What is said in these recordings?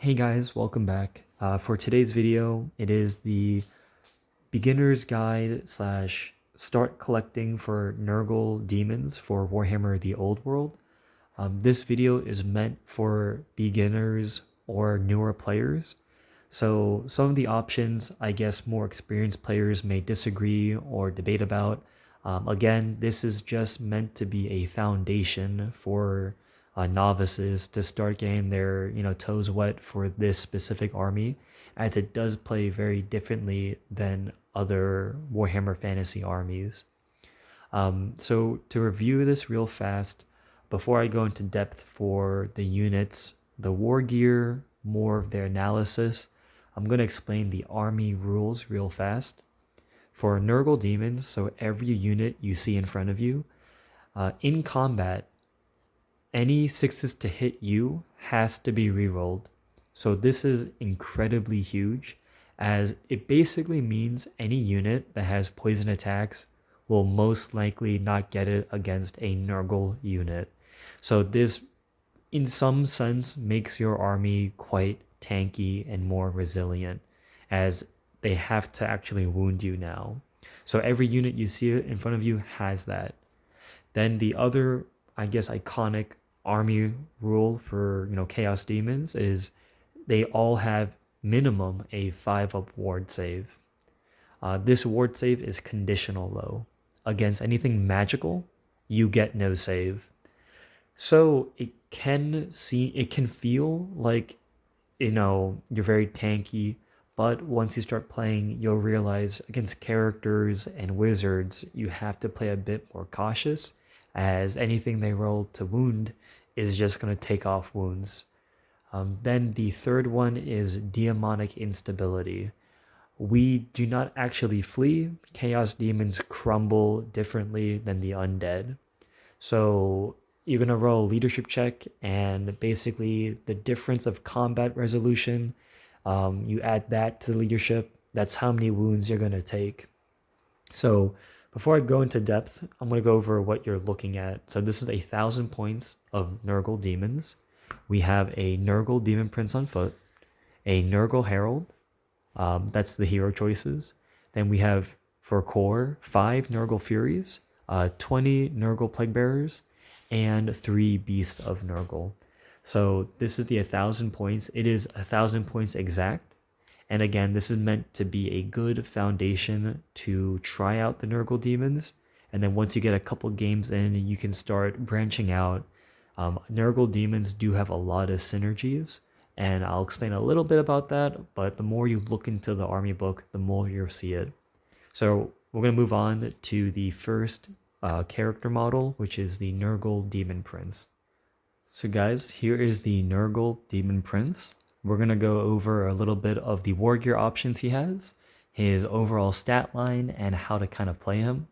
Hey guys, welcome back. For today's video, it is the beginner's guide slash start collecting for Nurgle Demons for Warhammer the Old World. This video is meant for beginners or newer players. So some of the options, I guess more experienced players may disagree or debate about. Again, this is just meant to be a foundation for novices to start getting their toes wet for this specific army, as it does play very differently than other Warhammer Fantasy armies. So to review this real fast, before I go into depth for the units, the war gear, more of their analysis, I'm going to explain the army rules real fast. For Nurgle Demons, so every unit you see in front of you, in combat, any sixes to hit you has to be rerolled. So this is incredibly huge, as it basically means any unit that has poison attacks will most likely not get it against a Nurgle unit. So this, in some sense, makes your army quite tanky and more resilient, as they have to actually wound you now. So every unit you see in front of you has that. Then the other, I guess, iconic army rule for Chaos Demons is they all have minimum a 5-up ward save. This ward save is conditional though. Against anything magical, you get no save. So it can feel like you're very tanky, but once you start playing, you'll realize against characters and wizards, you have to play a bit more cautious, as anything they roll to wound is just going to take off wounds. Then the third one is demonic instability. We do not actually flee. Chaos demons crumble differently than the undead. So you're going to roll a leadership check, and basically the difference of combat resolution, you add that to the leadership. That's how many wounds you're going to take. So before I go into depth, I'm going to go over what you're looking at. So this is 1,000 points of Nurgle Demons. We have a Nurgle Demon Prince on foot, a Nurgle Herold. That's the hero choices. Then we have, for core, 5 Nurgle Furies, 20 Nurgle Plaguebearers, and 3 Beasts of Nurgle. So this is the 1,000 points. It is 1,000 points exact. And again, this is meant to be a good foundation to try out the Nurgle Demons. And then once you get a couple games in, you can start branching out. Nurgle Demons do have a lot of synergies, and I'll explain a little bit about that, but the more you look into the army book, the more you'll see it. So we're going to move on to the first character model, which is the Nurgle Demon Prince. So guys, here is the Nurgle Demon Prince. We're going to go over a little bit of the wargear options he has, his overall stat line, and how to kind of play him.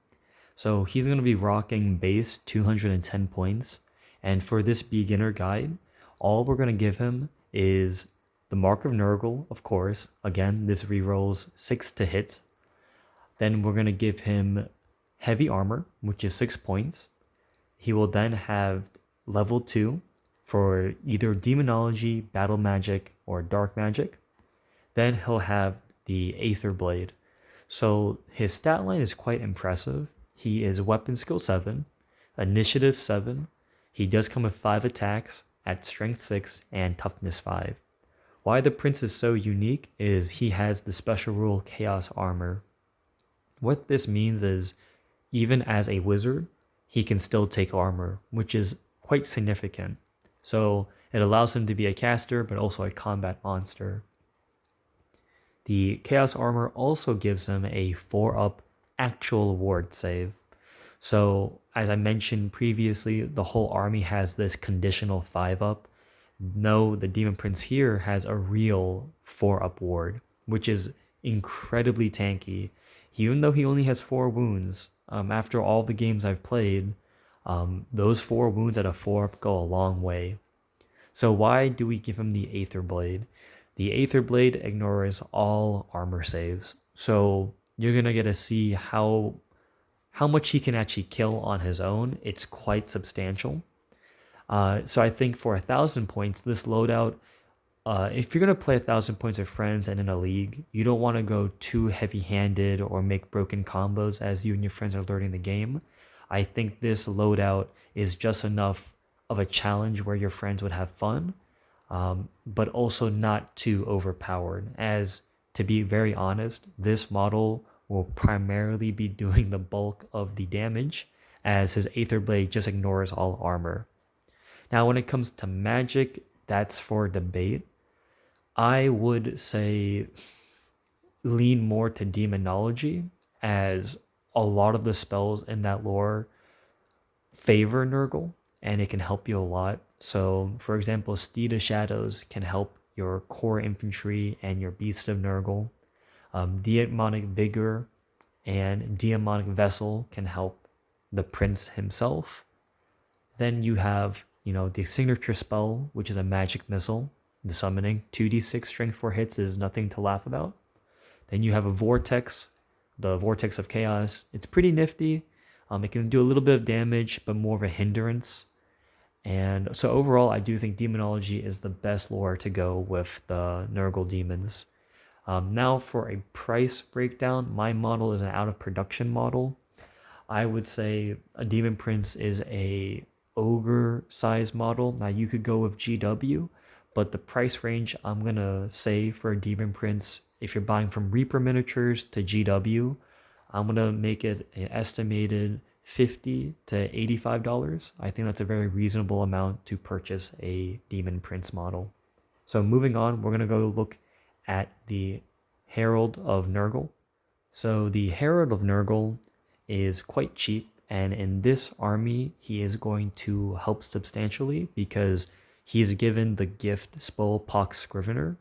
So he's going to be rocking base 210 points. And for this beginner guide, all we're going to give him is the Mark of Nurgle, of course. Again, this rerolls 6 to hit. Then we're going to give him heavy armor, which is 6 points. He will then have level 2 for either demonology, battle magic, or dark magic. Then he'll have the Aether Blade. So his stat line is quite impressive. He is weapon skill 7, initiative 7. He does come with 5 attacks at strength 6 and toughness 5. Why the prince is so unique is he has the special rule chaos armor. What this means is, even as a wizard, he can still take armor, which is quite significant. So it allows him to be a caster, but also a combat monster. The chaos armor also gives him a 4-up actual ward save. So as I mentioned previously, the whole army has this conditional 5-up. No, the Demon Prince here has a real 4-up ward, which is incredibly tanky. Even though he only has 4 wounds, after all the games I've played, those 4 wounds at a 4-up go a long way. So why do we give him the Aether Blade? The Aether Blade ignores all armor saves. So you're going to get to see how much he can actually kill on his own. It's quite substantial. So I think for 1,000 points, this loadout If you're gonna play 1,000 points with friends and in a league, you don't want to go too heavy-handed or make broken combos as you and your friends are learning the game. I think this loadout is just enough of a challenge where your friends would have fun, but also not too overpowered. As to be very honest, this model will primarily be doing the bulk of the damage, as his Aether Blade just ignores all armor. Now, when it comes to magic, that's for debate. I would say lean more to demonology, as a lot of the spells in that lore favor Nurgle and it can help you a lot. So, for example, Steed of Shadows can help your core infantry and your Beast of Nurgle. Demonic Vigor and Demonic Vessel can help the Prince himself. Then you have, the signature spell, which is a magic missile. The summoning 2d6 strength 4 hits is nothing to laugh about. Then you have a vortex, the vortex of chaos. It's pretty nifty. It can do a little bit of damage, but more of a hindrance. And so overall, I do think demonology is the best lore to go with the Nurgle demons. Now for a price breakdown, my model is an out of production model. I would say a Demon Prince is a ogre size model. Now you could go with GW, but the price range I'm gonna say for a Demon Prince, if you're buying from Reaper Miniatures to GW, I'm gonna make it an estimated $50 to $85. I think that's a very reasonable amount to purchase a Demon Prince model. So moving on, we're gonna go look at the Herald of Nurgle. So the Herald of Nurgle is quite cheap, and in this army he is going to help substantially because he's given the gift Spoilpox Scrivener.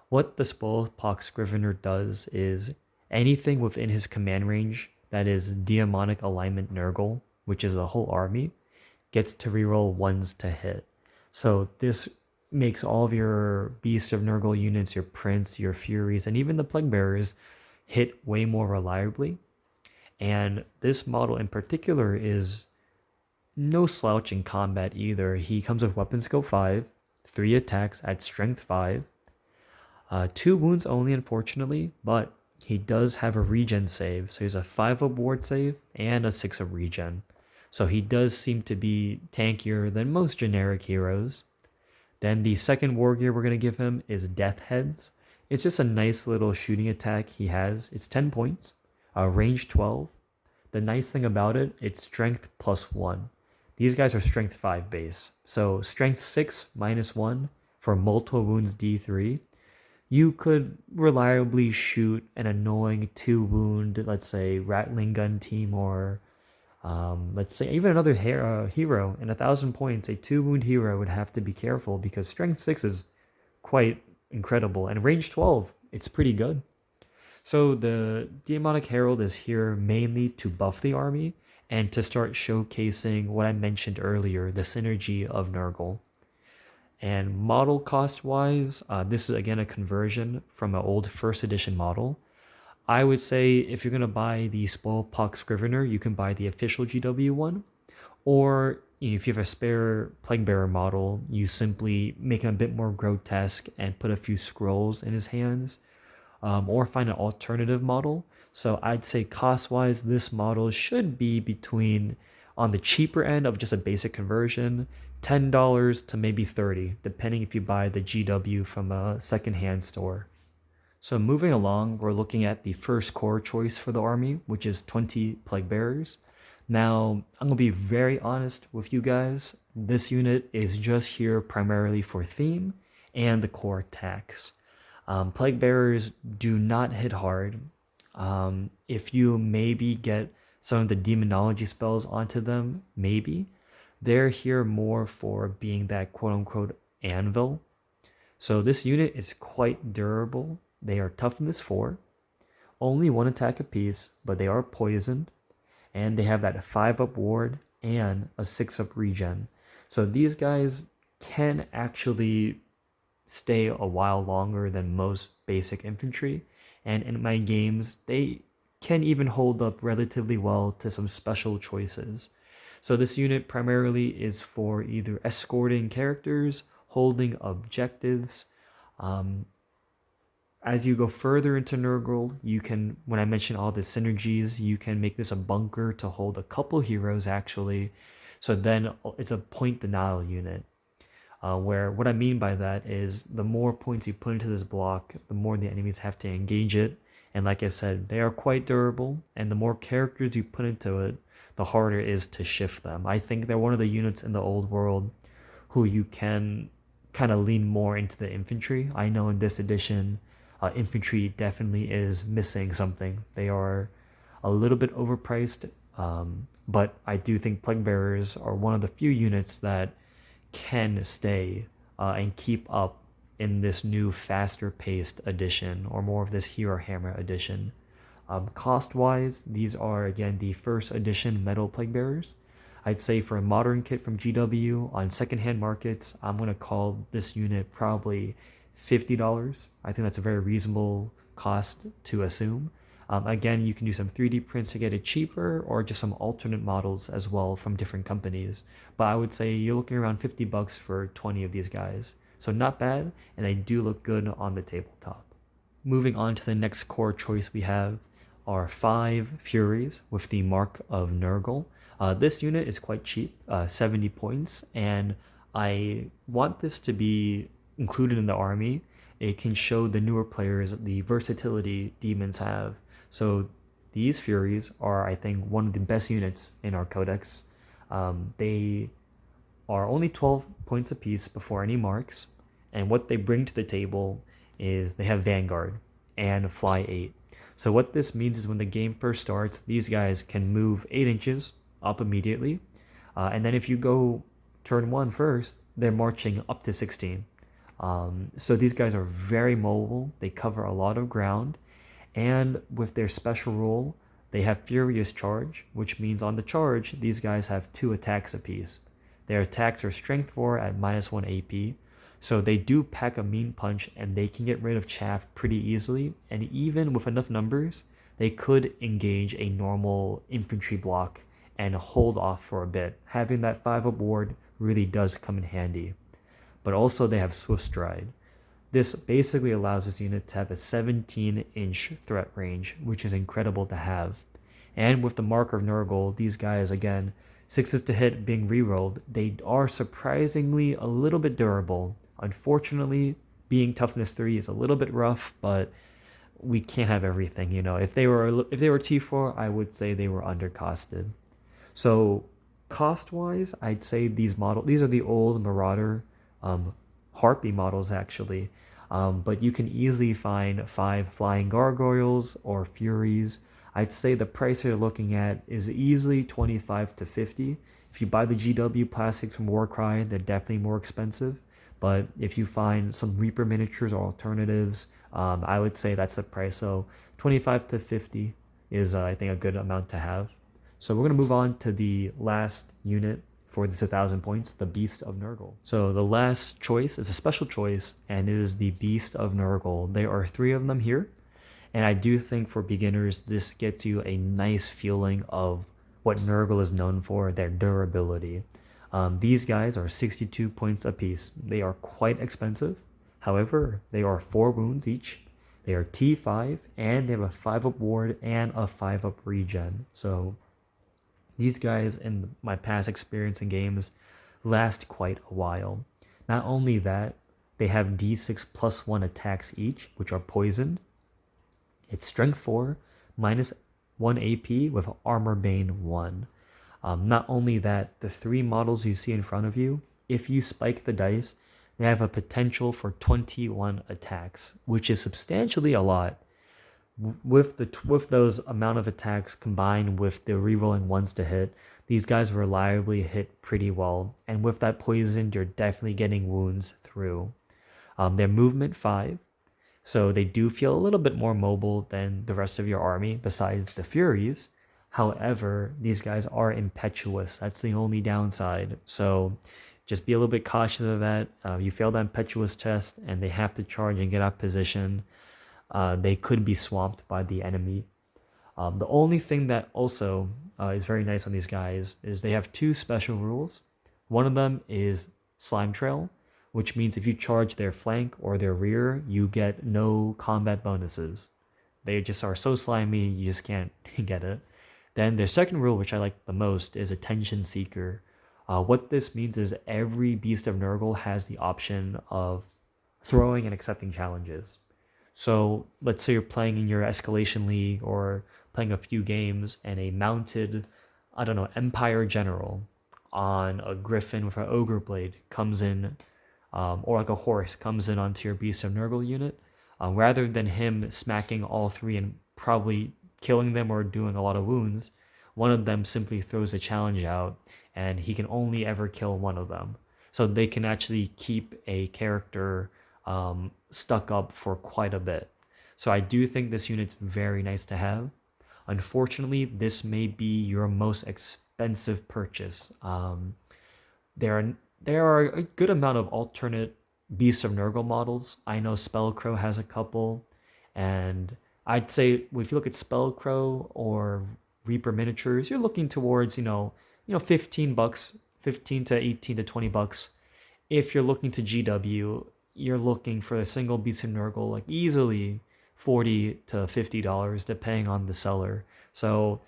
What the Spoilpox Scrivener does is anything within his command range that is Demonic Alignment Nurgle, which is the whole army, gets to reroll ones to hit. So this makes all of your Beast of Nurgle units, your Prince, your Furies, and even the Plaguebearers hit way more reliably. And this model in particular is no slouch in combat either. He comes with weapon skill 5, 3 attacks at strength 5, 2 wounds only unfortunately, but he does have a regen save. So he's a 5 up ward save and a 6 up regen. So he does seem to be tankier than most generic heroes. Then the second wargear we're going to give him is Death Heads. It's just a nice little shooting attack he has. It's 10 points, range 12. The nice thing about it, it's strength plus 1. These guys are strength 5 base. So strength 6 minus 1 for multiple wounds D3. You could reliably shoot an annoying 2 wound, let's say, Rattling Gun team, or let's say even another hero. In 1,000 points, a 2 wound hero would have to be careful because strength 6 is quite incredible. And range 12, it's pretty good. So the Demonic Herald is here mainly to buff the army and to start showcasing what I mentioned earlier, the synergy of Nurgle. And model cost wise, this is again a conversion from an old first edition model. I would say if you're going to buy the Spoilpox Scrivener, you can buy the official GW one. Or if you have a spare Plaguebearer model, you simply make him a bit more grotesque and put a few scrolls in his hands. Or find an alternative model. So I'd say cost-wise, this model should be between, on the cheaper end of just a basic conversion, $10 to maybe $30, depending if you buy the GW from a secondhand store. So moving along, we're looking at the first core choice for the army, which is 20 Plaguebearers. Now, I'm going to be very honest with you guys. This unit is just here primarily for theme and the core attacks. Plaguebearers do not hit hard. If you maybe get some of the demonology spells onto them, maybe. They're here more for being that quote-unquote anvil. So this unit is quite durable. They are toughness 4. Only 1 attack apiece, but they are poisoned. And they have that 5 up ward and a 6 up regen. So these guys can actually stay a while longer than most basic infantry, and in my games they can even hold up relatively well to some special choices. So this unit primarily is for either escorting characters, holding objectives, As you go further into Nurgle, you can, when I mentioned all the synergies, you can make this a bunker to hold a couple heroes actually. So then it's a point denial unit. Where what I mean by that is the more points you put into this block, the more the enemies have to engage it. And like I said, they are quite durable, and the more characters you put into it, the harder it is to shift them. I think they're one of the units in the old world who you can kind of lean more into the infantry. I know in this edition, infantry definitely is missing something. They are a little bit overpriced, but I do think Plaguebearers are one of the few units that can stay and keep up in this new faster paced edition, or more of this Warhammer edition. Cost wise, these are again the first edition metal Plaguebearers. I'd say for a modern kit from GW on secondhand markets, I'm gonna call this unit probably $50. I think that's a very reasonable cost to assume. Again, you can do some 3D prints to get it cheaper, or just some alternate models as well from different companies. But I would say you're looking around $50 for 20 of these guys. So not bad, and they do look good on the tabletop. Moving on to the next core choice we have are 5 Furies with the Mark of Nurgle. This unit is quite cheap, 70 points, and I want this to be included in the army. It can show the newer players the versatility demons have. So these Furies are, I think, one of the best units in our codex. They are only 12 points apiece before any marks, and what they bring to the table is they have Vanguard and Fly 8. So what this means is when the game first starts, these guys can move 8 inches up immediately, and then if you go turn 1 first, they're marching up to 16. So these guys are very mobile, they cover a lot of ground, and with their special rule, they have Furious Charge, which means on the charge, these guys have 2 attacks apiece. Their attacks are Strength 4 at -1 AP, so they do pack a mean punch, and they can get rid of chaff pretty easily, and even with enough numbers, they could engage a normal infantry block and hold off for a bit. Having that 5-up ward really does come in handy. But also they have Swift Stride. This basically allows this unit to have a 17-inch threat range, which is incredible to have. And with the Mark of Nurgle, these guys, again, 6s to hit being rerolled, they are surprisingly a little bit durable. Unfortunately, being toughness 3 is a little bit rough, but we can't have everything, you know. If they were T4, I would say they were undercosted. So cost-wise, I'd say these are the old Marauder Harpy models actually, but you can easily find 5 Flying Gargoyles or Furies. I'd say the price you're looking at is easily 25 to 50. If you buy the GW plastics from Warcry, they're definitely more expensive, but if you find some Reaper miniatures or alternatives, I would say that's the price. So 25 to 50 is I think a good amount to have. So we're going to move on to the last unit for this 1,000 points, the Beast of Nurgle. So the last choice is a special choice, and it is the Beast of Nurgle. There are 3 of them here, and I do think for beginners, this gets you a nice feeling of what Nurgle is known for, their durability. These guys are 62 points apiece. They are quite expensive. However, they are 4 wounds each. They are T5, and they have a 5-up ward and a 5-up regen. So these guys, in my past experience in games, last quite a while. Not only that, they have D6 plus 1 attacks each, which are poisoned. It's Strength 4, -1 AP with Armor Bane 1. Not only that, the 3 models you see in front of you, if you spike the dice, they have a potential for 21 attacks, which is substantially a lot. With those amount of attacks combined with the rerolling 1s to hit, these guys reliably hit pretty well, and with that poison, you're definitely getting wounds through. Their movement 5, so they do feel a little bit more mobile than the rest of your army besides the Furies. However, these guys are impetuous. That's the only downside. So just be a little bit cautious of that. You fail that impetuous test and they have to charge and get out of position. They could be swamped by the enemy. The only thing that also is very nice on these guys is they have 2 special rules. One of them is Slime Trail, which means if you charge their flank or their rear, you get no combat bonuses. They just are so slimy, you just can't get it. Then their second rule, which I like the most, is Attention Seeker. What this means is every Beast of Nurgle has the option of throwing and accepting challenges. So let's say you're playing in your escalation league or playing a few games, and a mounted, I don't know, Empire General on a Griffin with an Ogre Blade comes in, or like a horse comes in onto your Beast of Nurgle unit. Rather than him smacking all three and probably killing them or doing a lot of wounds, one of them simply throws a challenge out, and he can only ever kill one of them. So they can actually keep a character stuck up for quite a bit. So I do think this unit's very nice to have. Unfortunately, this may be your most expensive purchase. There are a good amount of alternate Beasts of Nurgle models. I know Spellcrow has a couple, and I'd say if you look at Spellcrow or Reaper miniatures, you're looking towards 15 bucks, 15 to 18 to 20 bucks. If you're looking to GW, you're looking for a single Beast of Nurgle like easily $40 to $50 depending on the seller. So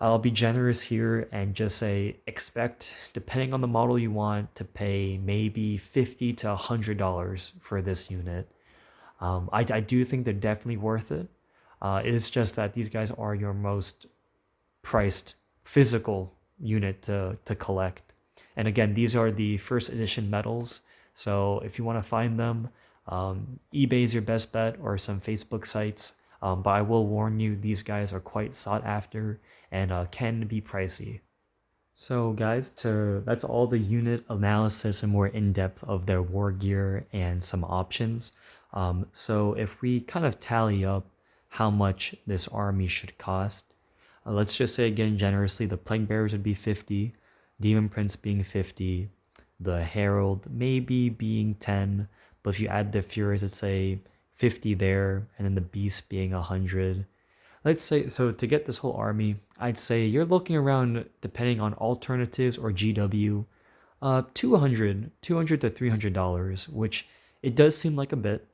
I'll be generous here and just say expect, depending on the model you want, to pay maybe $50 to $100 for this unit. I do think they're definitely worth it. It's just that these guys are your most priced physical unit to collect. And again, these are the first edition medals. So if you want to find them, eBay is your best bet, or some Facebook sites. But I will warn you, these guys are quite sought after and can be pricey. So guys, that's all the unit analysis and more in-depth of their war gear and some options. So if we kind of tally up how much this army should cost, let's just say again generously, the Plaguebearers would be 50, Demon Prince being 50, the Herald maybe being 10, but if you add the Furies, let's say 50 there, and then the Beast being 100. Let's say, so to get this whole army, I'd say you're looking around, depending on alternatives or GW, $200 to $300, which it does seem like a bit.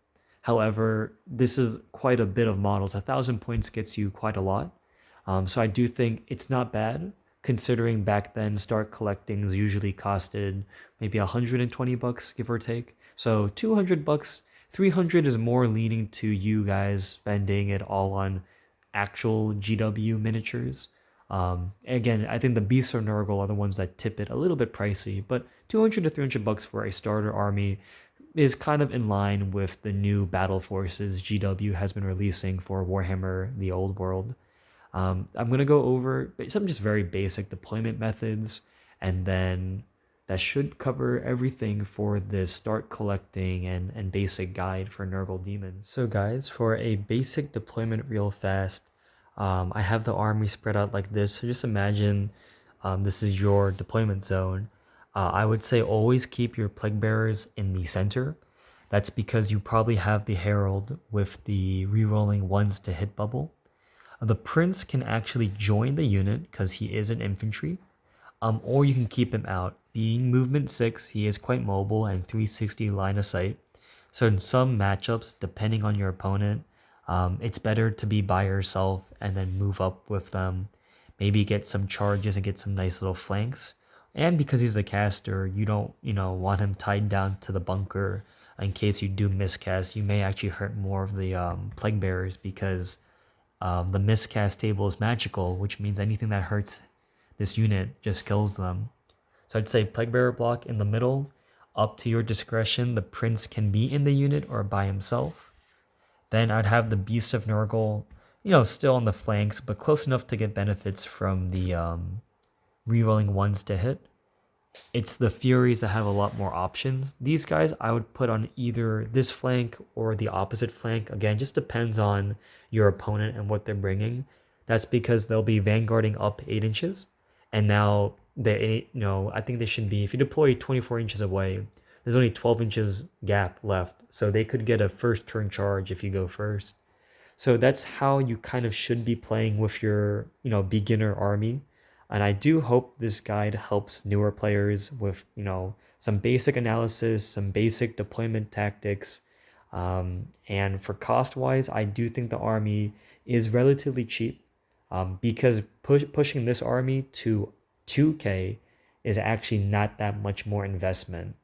However, this is quite a bit of models. 1,000 points gets you quite a lot. So I do think it's not bad, considering back then start collecting usually costed maybe 120 bucks, give or take. So 200 bucks, 300 is more leaning to you guys spending it all on actual GW miniatures. Again, I think the Beasts of Nurgle are the ones that tip it a little bit pricey, but 200 to 300 bucks for a starter army is kind of in line with the new battle forces GW has been releasing for Warhammer the Old World. I'm going to go over some just very basic deployment methods, and then that should cover everything for this start collecting and basic guide for Nurgle Demons. So guys, for a basic deployment real fast, I have the army spread out like this. So just imagine this is your deployment zone. I would say always keep your Plaguebearers in the center. That's because you probably have the Herald with the rerolling ones to hit bubble. The Prince can actually join the unit because he is an infantry, or you can keep him out. Being movement 6, he is quite mobile and 360 line of sight. So in some matchups, depending on your opponent, it's better to be by yourself and then move up with them. Maybe get some charges and get some nice little flanks. And because he's the caster, you don't want him tied down to the bunker in case you do miscast. You may actually hurt more of the Plaguebearers because the miscast table is magical, which means anything that hurts this unit just kills them. So I'd say Plaguebearer block in the middle, up to your discretion. The Prince can be in the unit or by himself. Then I'd have the Beast of Nurgle, still on the flanks, but close enough to get benefits from the rerolling ones to hit. It's the Furies that have a lot more options. These guys I would put on either this flank or the opposite flank. Again, just depends on your opponent and what they're bringing. That's because they'll be vanguarding up 8 inches. And now, I think they should be, if you deploy 24 inches away, there's only 12 inches gap left. So they could get a first turn charge if you go first. So that's how you kind of should be playing with your, beginner army. And I do hope this guide helps newer players with, some basic analysis, some basic deployment tactics. And for cost wise, I do think the army is relatively cheap, because pushing this army to 2K is actually not that much more investment.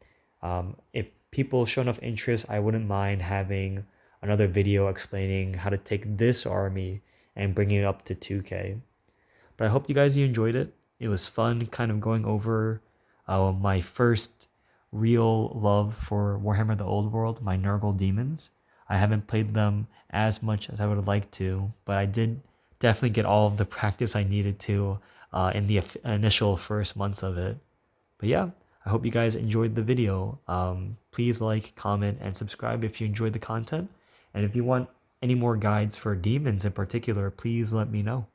If people show enough interest, I wouldn't mind having another video explaining how to take this army and bringing it up to 2K. But I hope you enjoyed it. It was fun kind of going over my first real love for Warhammer the Old World, my Nurgle Demons. I haven't played them as much as I would have liked to, but I did definitely get all of the practice I needed to in the initial first months of it. But yeah, I hope you guys enjoyed the video. Please like, comment, and subscribe if you enjoyed the content. And if you want any more guides for demons in particular, please let me know.